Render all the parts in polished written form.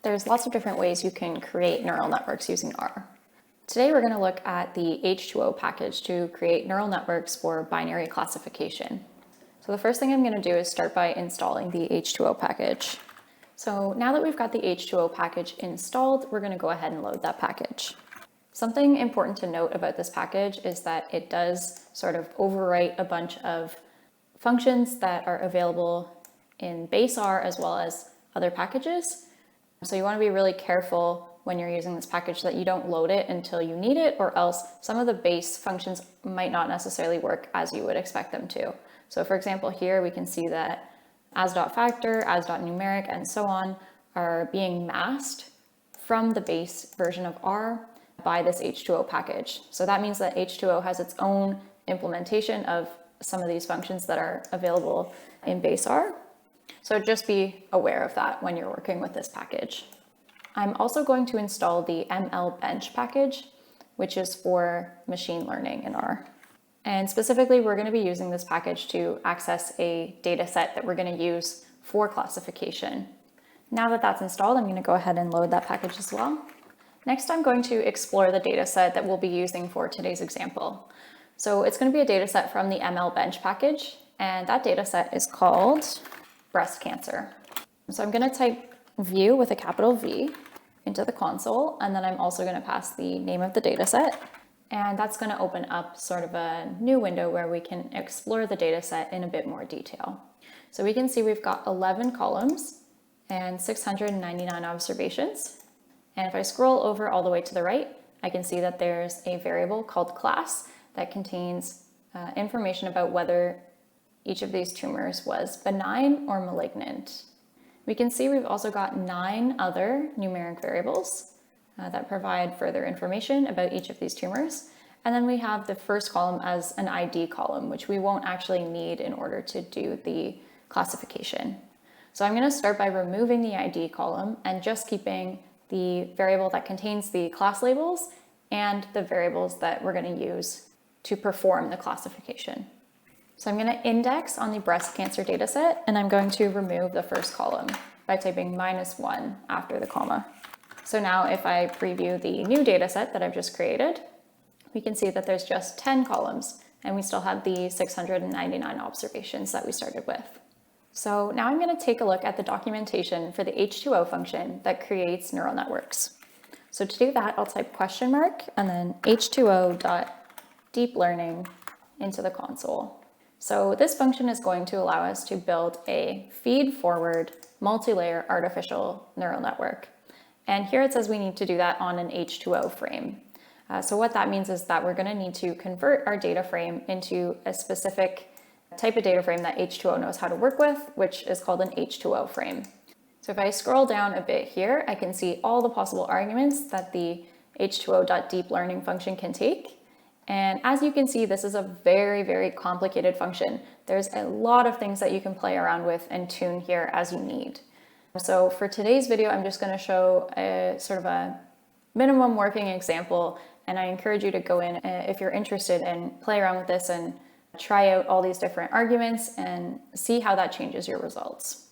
There's lots of different ways you can create neural networks using R. Today we're going to look at the H2O package to create neural networks for binary classification. So the first thing I'm going to do is start by installing the H2O package. So now that we've got the H2O package installed, we're going to go ahead and load that package. Something important to note about this package is that it does sort of overwrite a bunch of functions that are available in base R as well as other packages. So you want to be really careful when you're using this package that you don't load it until you need it, or else some of the base functions might not necessarily work as you would expect them to. So for example, here we can see that as.factor, as.numeric, and so on are being masked from the base version of R by this H2O package. So that means that H2O has its own implementation of some of these functions that are available in base R. So just be aware of that when you're working with this package. I'm also going to install the ML-bench package, which is for machine learning in R. And specifically, we're going to be using this package to access a data set that we're going to use for classification. Now that that's installed, I'm going to go ahead and load that package as well. Next, I'm going to explore the data set that we'll be using for today's example. So it's going to be a data set from the ML-bench package, and that data set is called breast cancer. So I'm going to type view with a capital V into the console, and then I'm also going to pass the name of the data set. And that's going to open up sort of a new window where we can explore the data set in a bit more detail. So we can see we've got 11 columns and 699 observations. And if I scroll over all the way to the right, I can see that there's a variable called class that contains information about whether each of these tumors was benign or malignant. We can see we've also got 9 other numeric variables that provide further information about each of these tumors. And then we have the first column as an ID column, which we won't actually need in order to do the classification. So I'm going to start by removing the ID column and just keeping the variable that contains the class labels and the variables that we're going to use to perform the classification. So I'm going to index on the breast cancer data set, and I'm going to remove the first column by typing -1 after the comma. So now if I preview the new data set that I've just created, we can see that there's just 10 columns, and we still have the 699 observations that we started with. So now I'm going to take a look at the documentation for the H2O function that creates neural networks. So to do that, I'll type question mark and then H2O.deeplearning into the console. So this function is going to allow us to build a feed-forward multi-layer artificial neural network. And here it says we need to do that on an H2O frame. So what that means is that we're going to need to convert our data frame into a specific type of data frame that H2O knows how to work with, which is called an H2O frame. So if I scroll down a bit here, I can see all the possible arguments that the H2O.deeplearning function can take. And as you can see, this is a very, very complicated function. There's a lot of things that you can play around with and tune here as you need. So for today's video, I'm just going to show a sort of a minimum working example, and I encourage you to go in if you're interested and play around with this and try out all these different arguments and see how that changes your results.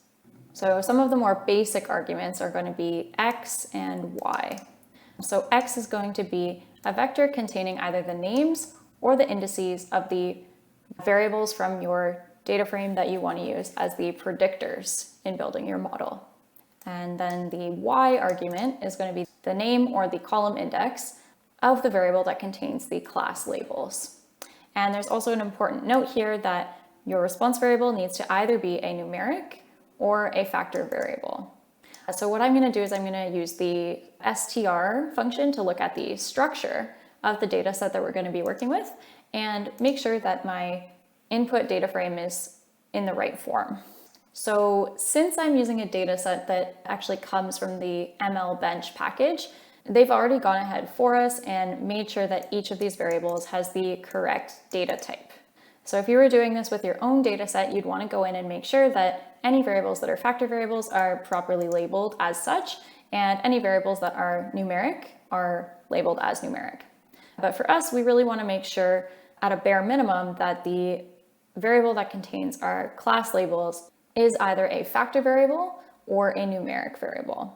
So some of the more basic arguments are going to be X and Y. So X is going to be a vector containing either the names or the indices of the variables from your data frame that you want to use as the predictors in building your model. And then the Y argument is going to be the name or the column index of the variable that contains the class labels. And there's also an important note here that your response variable needs to either be a numeric or a factor variable. So what I'm going to do is I'm going to use the str function to look at the structure of the data set that we're going to be working with and make sure that my input data frame is in the right form. So since I'm using a data set that actually comes from the ML-bench package, they've already gone ahead for us and made sure that each of these variables has the correct data type. So if you were doing this with your own data set, you'd want to go in and make sure that any variables that are factor variables are properly labeled as such, and any variables that are numeric are labeled as numeric. But for us, we really want to make sure at a bare minimum that the variable that contains our class labels is either a factor variable or a numeric variable.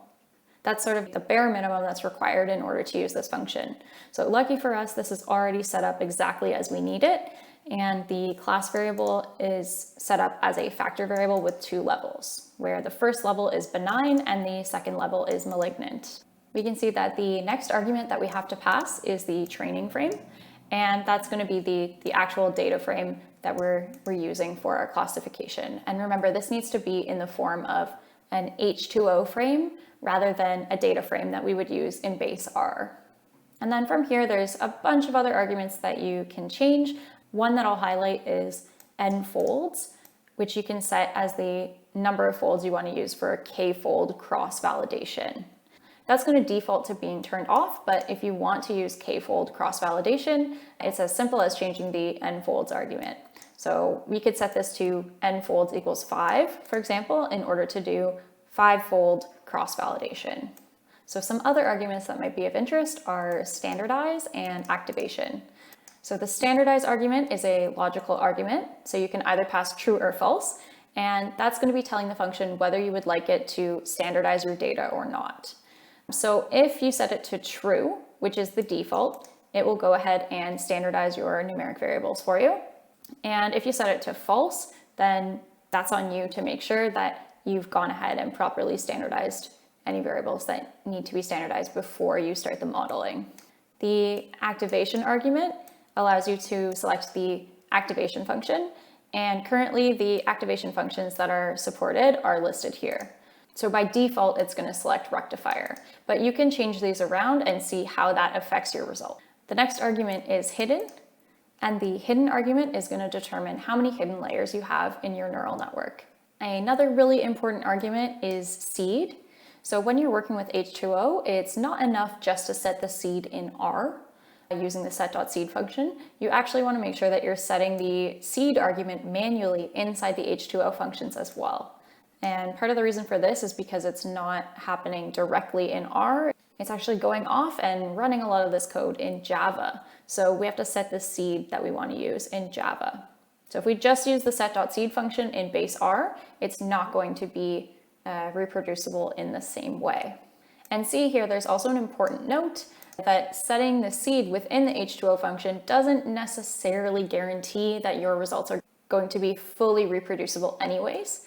That's sort of the bare minimum that's required in order to use this function. So lucky for us, this is already set up exactly as we need it. And the class variable is set up as a factor variable with 2 levels, where the first level is benign and the second level is malignant. We can see that the next argument that we have to pass is the training frame. And that's going to be the actual data frame that we're using for our classification. And remember, this needs to be in the form of an H2O frame rather than a data frame that we would use in base R. And then from here, there's a bunch of other arguments that you can change. One that I'll highlight is n folds, which you can set as the number of folds you want to use for a k-fold cross-validation. That's going to default to being turned off, but if you want to use k-fold cross-validation, it's as simple as changing the n folds argument. So we could set this to n folds equals 5, for example, in order to do 5-fold cross-validation. So some other arguments that might be of interest are standardize and activation. So the standardize argument is a logical argument, so you can either pass true or false, and that's going to be telling the function whether you would like it to standardize your data or not. So if you set it to true, which is the default, it will go ahead and standardize your numeric variables for you. And if you set it to false, then that's on you to make sure that you've gone ahead and properly standardized any variables that need to be standardized before you start the modeling. The activation argument allows you to select the activation function, and currently the activation functions that are supported are listed here. So by default, it's going to select rectifier, but you can change these around and see how that affects your result. The next argument is hidden, and the hidden argument is going to determine how many hidden layers you have in your neural network. Another really important argument is seed. So when you're working with H2O, it's not enough just to set the seed in R using the set.seed function. You actually want to make sure that you're setting the seed argument manually inside the H2O functions as well. And part of the reason for this is because it's not happening directly in R. It's actually going off and running a lot of this code in Java. So we have to set the seed that we want to use in Java. So if we just use the set.seed function in base R, it's not going to be reproducible in the same way. And see here, there's also an important note that setting the seed within the H2O function doesn't necessarily guarantee that your results are going to be fully reproducible anyways.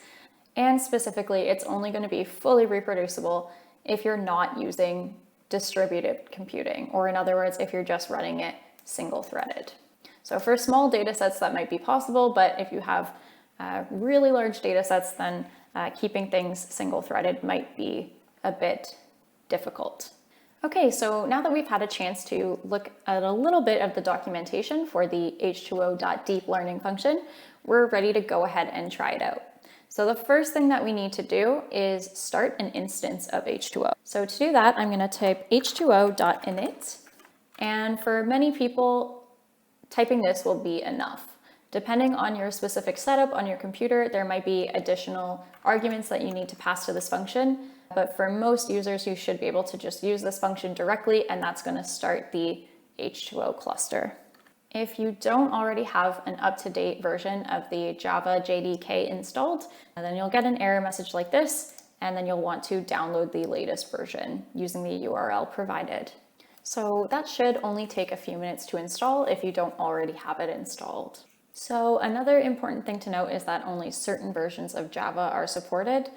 And specifically, it's only going to be fully reproducible if you're not using distributed computing, or in other words, if you're just running it single-threaded. So for small data sets, that might be possible, but if you have really large data sets, then keeping things single-threaded might be a bit difficult. Okay, so now that we've had a chance to look at a little bit of the documentation for the H2O.deep learning function, we're ready to go ahead and try it out. So the first thing that we need to do is start an instance of H2O. So to do that, I'm going to type h2o.init. And for many people, typing this will be enough. Depending on your specific setup on your computer, there might be additional arguments that you need to pass to this function. But for most users, you should be able to just use this function directly, and that's going to start the H2O cluster. If you don't already have an up-to-date version of the Java JDK installed, then you'll get an error message like this, and then you'll want to download the latest version using the URL provided. So that should only take a few minutes to install if you don't already have it installed. So another important thing to note is that only certain versions of Java are supported.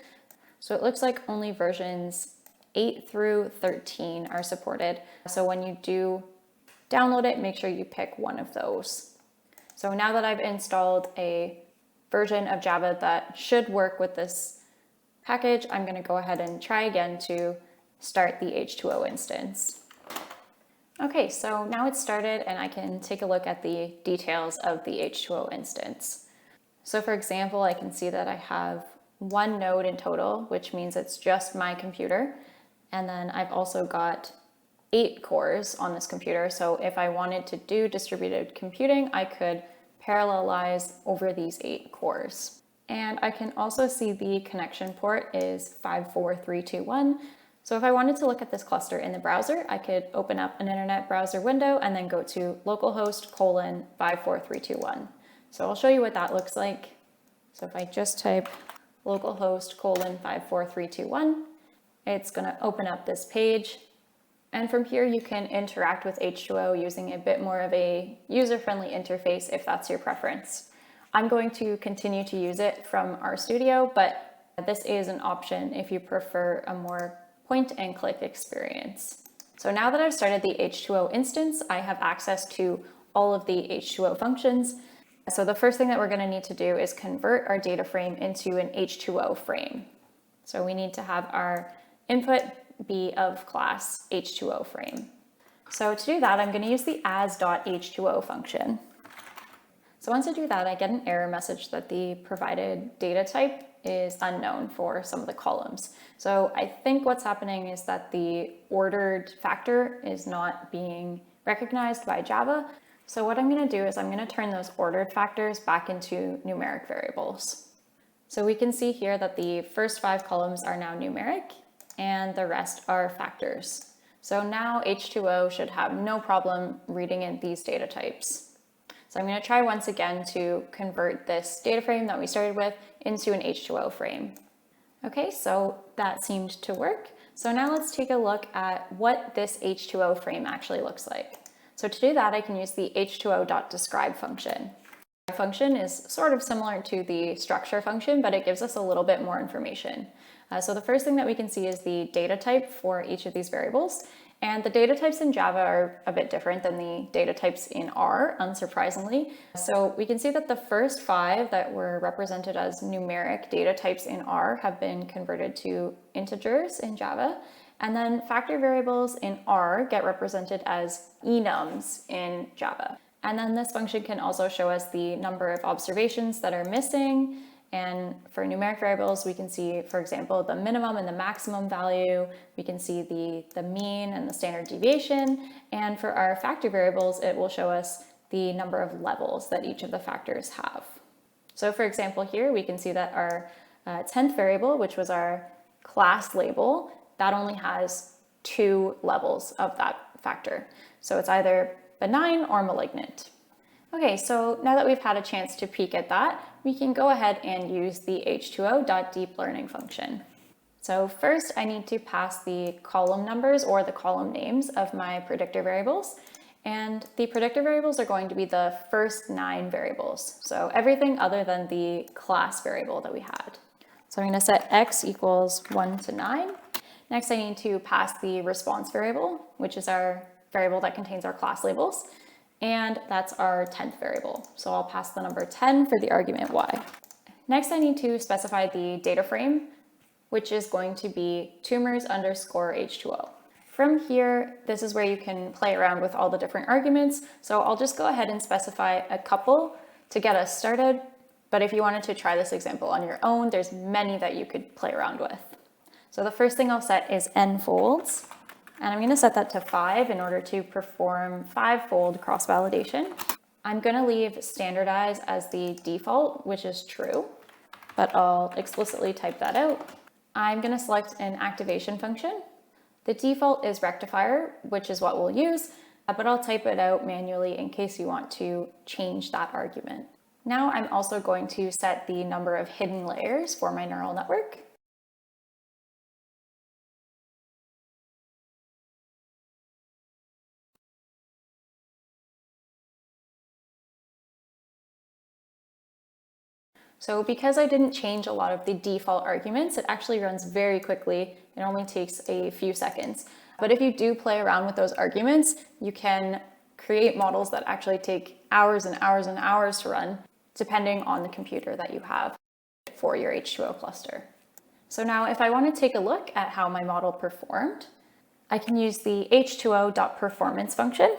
So it looks like only versions 8 through 13 are supported. So when you do download it, make sure you pick one of those. So now that I've installed a version of Java that should work with this package, I'm going to go ahead and try again to start the H2O instance. Okay, so now it's started and I can take a look at the details of the H2O instance. So for example, I can see that I have one node in total, which means it's just my computer. And then I've also got 8 cores on this computer. So if I wanted to do distributed computing, I could parallelize over these 8 cores. And I can also see the connection port is 54321. So if I wanted to look at this cluster in the browser, I could open up an internet browser window and then go to localhost:54321. So I'll show you what that looks like. So if I just type localhost:54321, it's going to open up this page. And from here, you can interact with H2O using a bit more of a user-friendly interface if that's your preference. I'm going to continue to use it from RStudio, but this is an option if you prefer a more point and click experience. So now that I've started the H2O instance, I have access to all of the H2O functions. So the first thing that we're going to need to do is convert our data frame into an H2O frame. So we need to have our input be of class H2O frame. So to do that, I'm going to use the as.h2o function. So once I do that, I get an error message that the provided data type is unknown for some of the columns. So I think what's happening is that the ordered factor is not being recognized by Java. So what I'm going to do is I'm going to turn those ordered factors back into numeric variables. So we can see here that the first 5 columns are now numeric and the rest are factors. So now H2O should have no problem reading in these data types. So I'm going to try once again to convert this data frame that we started with into an H2O frame. Okay, so that seemed to work. So now let's take a look at what this H2O frame actually looks like. So to do that, I can use the h2o.describe function. The function is sort of similar to the structure function, but it gives us a little bit more information. So the first thing that we can see is the data type for each of these variables. And the data types in Java are a bit different than the data types in R, unsurprisingly. So we can see that the first 5 that were represented as numeric data types in R have been converted to integers in Java. And then factor variables in R get represented as enums in Java. And then this function can also show us the number of observations that are missing. And for numeric variables, we can see, for example, the minimum and the maximum value. We can see the mean and the standard deviation. And for our factor variables, it will show us the number of levels that each of the factors have. So for example, here we can see that our 10th variable, which was our class label, that only has 2 levels of that factor. So it's either benign or malignant. Okay, so now that we've had a chance to peek at that, we can go ahead and use the h2o.deeplearning function. So first I need to pass the column numbers or the column names of my predictor variables. And the predictor variables are going to be the first 9 variables. So everything other than the class variable that we had. So I'm going to set x equals 1 to 9. Next I need to pass the response variable, which is our variable that contains our class labels. And that's our 10th variable. So I'll pass the number 10 for the argument y. Next, I need to specify the data frame, which is going to be tumors underscore H2O. From here, this is where you can play around with all the different arguments. So I'll just go ahead and specify a couple to get us started. But if you wanted to try this example on your own, there's many that you could play around with. So the first thing I'll set is n folds. And I'm going to set that to 5 in order to perform 5-fold cross-validation. I'm going to leave standardize as the default, which is true, but I'll explicitly type that out. I'm going to select an activation function. The default is rectifier, which is what we'll use, but I'll type it out manually in case you want to change that argument. Now I'm also going to set the number of hidden layers for my neural network. So because I didn't change a lot of the default arguments, it actually runs very quickly. It only takes a few seconds. But if you do play around with those arguments, you can create models that actually take hours and hours and hours to run, depending on the computer that you have for your H2O cluster. So now if I want to take a look at how my model performed, I can use the h2o.performance function.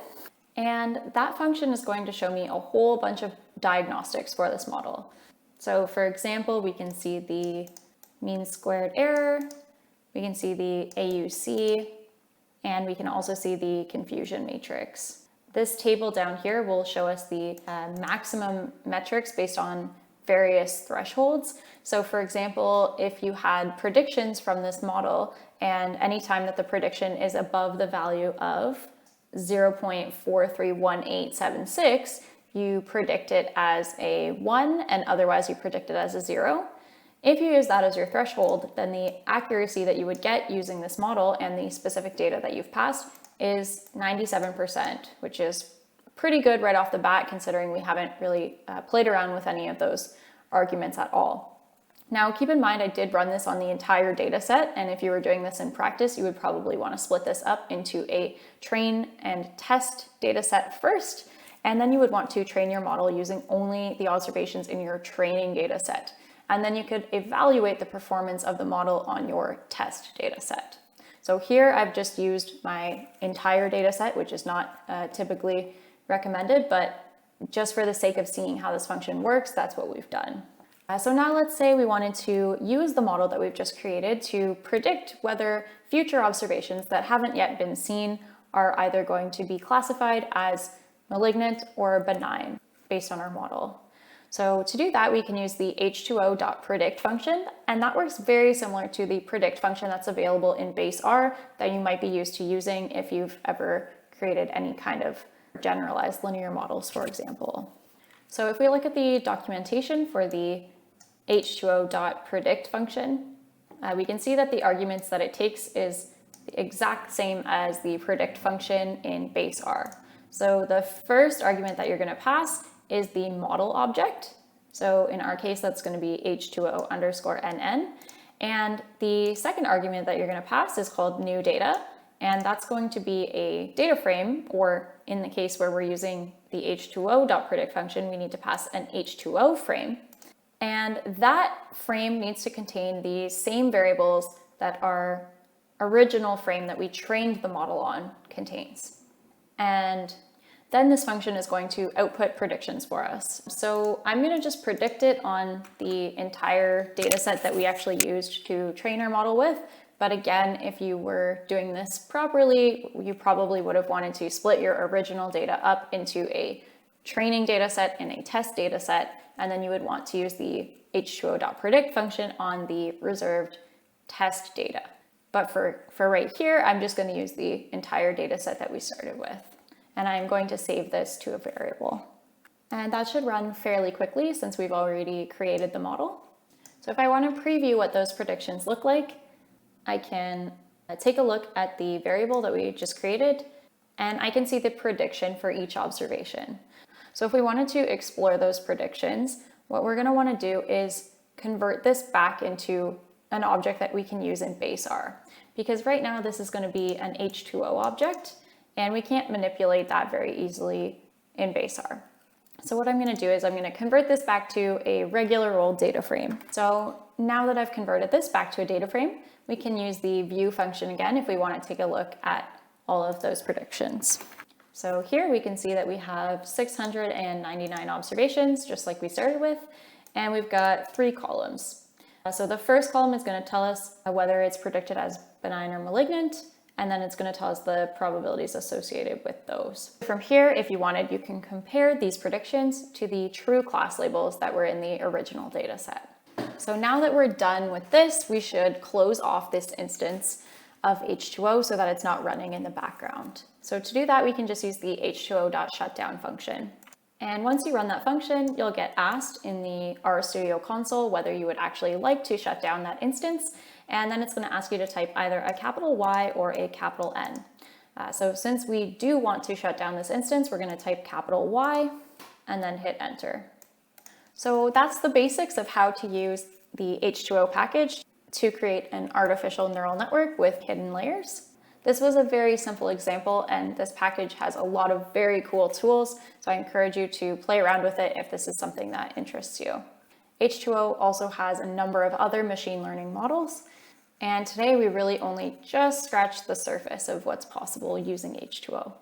And that function is going to show me a whole bunch of diagnostics for this model. So for example, we can see the mean squared error, we can see the AUC, and we can also see the confusion matrix. This table down here will show us the maximum metrics based on various thresholds. So for example, if you had predictions from this model, and anytime that the prediction is above the value of 0.431876, you predict it as a 1, and otherwise you predict it as a 0. If you use that as your threshold, then the accuracy that you would get using this model and the specific data that you've passed is 97%, which is pretty good right off the bat, considering we haven't really played around with any of those arguments at all. Now, keep in mind, I did run this on the entire data set, and if you were doing this in practice, you would probably want to split this up into a train and test data set first, and then you would want to train your model using only the observations in your training data set. And then you could evaluate the performance of the model on your test data set. So here I've just used my entire data set, which is not typically recommended, but just for the sake of seeing how this function works, that's what we've done. So now let's say we wanted to use the model that we've just created to predict whether future observations that haven't yet been seen are either going to be classified as malignant or benign based on our model. So to do that, we can use the H2O.predict function, and that works very similar to the predict function that's available in base R that you might be used to using if you've ever created any kind of generalized linear models, for example. So if we look at the documentation for the H2O.predict function, we can see that the arguments that it takes is the exact same as the predict function in base R. So the first argument that you're going to pass is the model object. So in our case, that's going to be H2O_NN. And the second argument that you're going to pass is called new data. And that's going to be a data frame, or in the case where we're using the H2O.predict function, we need to pass an H2O frame. And that frame needs to contain the same variables that our original frame that we trained the model on contains. And then this function is going to output predictions for us. So I'm going to just predict it on the entire data set that we actually used to train our model with. But again, if you were doing this properly, you probably would have wanted to split your original data up into a training data set and a test data set, and then you would want to use the H2O.predict function on the reserved test data. But for right here, I'm just going to use the entire data set that we started with. And I'm going to save this to a variable. And that should run fairly quickly since we've already created the model. So if I want to preview what those predictions look like, I can take a look at the variable that we just created, and I can see the prediction for each observation. So if we wanted to explore those predictions, what we're going to want to do is convert this back into an object that we can use in base R. Because right now this is going to be an H2O object, and we can't manipulate that very easily in base R. So what I'm going to do is I'm going to convert this back to a regular old data frame. So now that I've converted this back to a data frame, we can use the view function again if we want to take a look at all of those predictions. So here we can see that we have 699 observations, just like we started with, and we've got 3 columns. So the first column is going to tell us whether it's predicted as benign or malignant, and then it's going to tell us the probabilities associated with those. From here, if you wanted, you can compare these predictions to the true class labels that were in the original data set. So now that we're done with this, we should close off this instance of H2O so that it's not running in the background. So to do that, we can just use the H2O.shutdown function. And once you run that function, you'll get asked in the RStudio console whether you would actually like to shut down that instance. And then it's going to ask you to type either a capital Y or a capital N. So since we do want to shut down this instance, we're going to type capital Y and then hit enter. So that's the basics of how to use the H2O package to create an artificial neural network with hidden layers. This was a very simple example, and this package has a lot of very cool tools, so I encourage you to play around with it if this is something that interests you. H2O also has a number of other machine learning models, and today we really only just scratched the surface of what's possible using H2O.